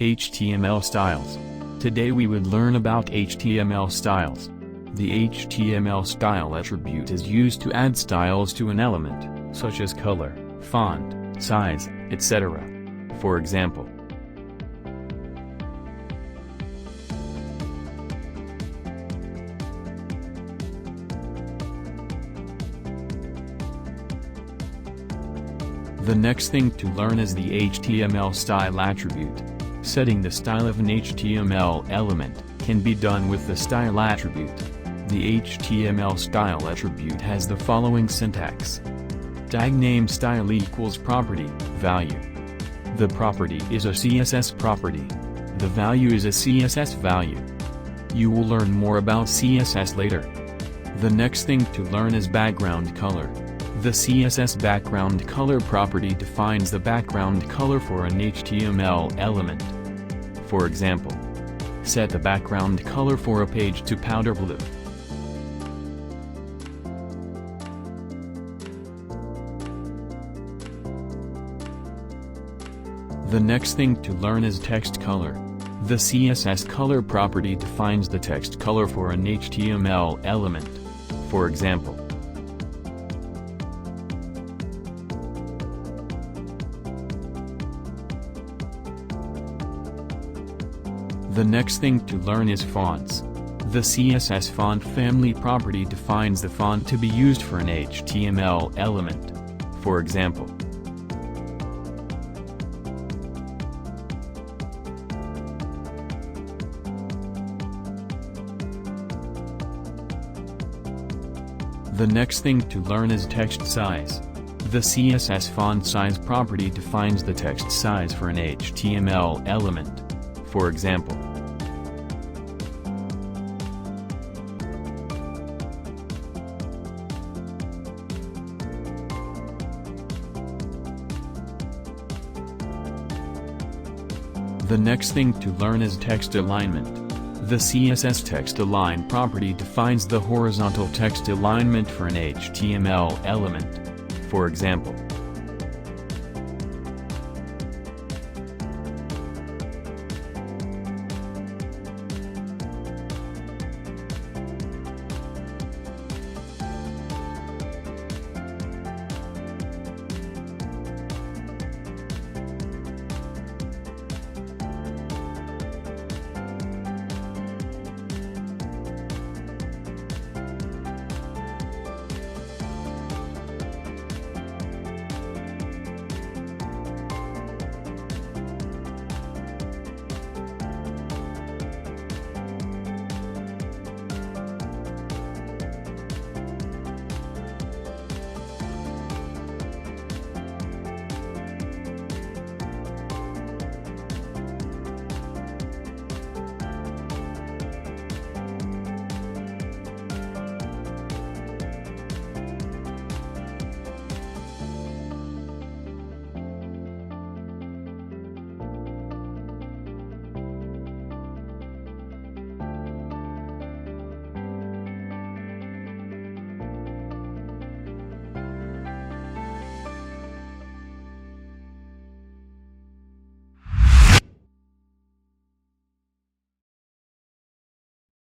HTML styles. Today we would learn about HTML styles. The HTML style attribute is used to add styles to an element, such as color, font, size, etc. For example, the next thing to learn is the HTML style attribute. Setting the style of an HTML element can be done with the style attribute. The HTML style attribute has the following syntax. Tag name style equals property, value. The property is a CSS property. The value is a CSS value. You will learn more about CSS later. The next thing to learn is background color. The CSS background color property defines the background color for an HTML element. For example, set the background color for a page to powder blue. The next thing to learn is text color. The CSS color property defines the text color for an HTML element. For example, the next thing to learn is fonts. The CSS font family property defines the font to be used for an HTML element. For example, the next thing to learn is text size. The CSS font size property defines the text size for an HTML element. For example, the next thing to learn is text alignment. The CSS text align property defines the horizontal text alignment for an HTML element. For example,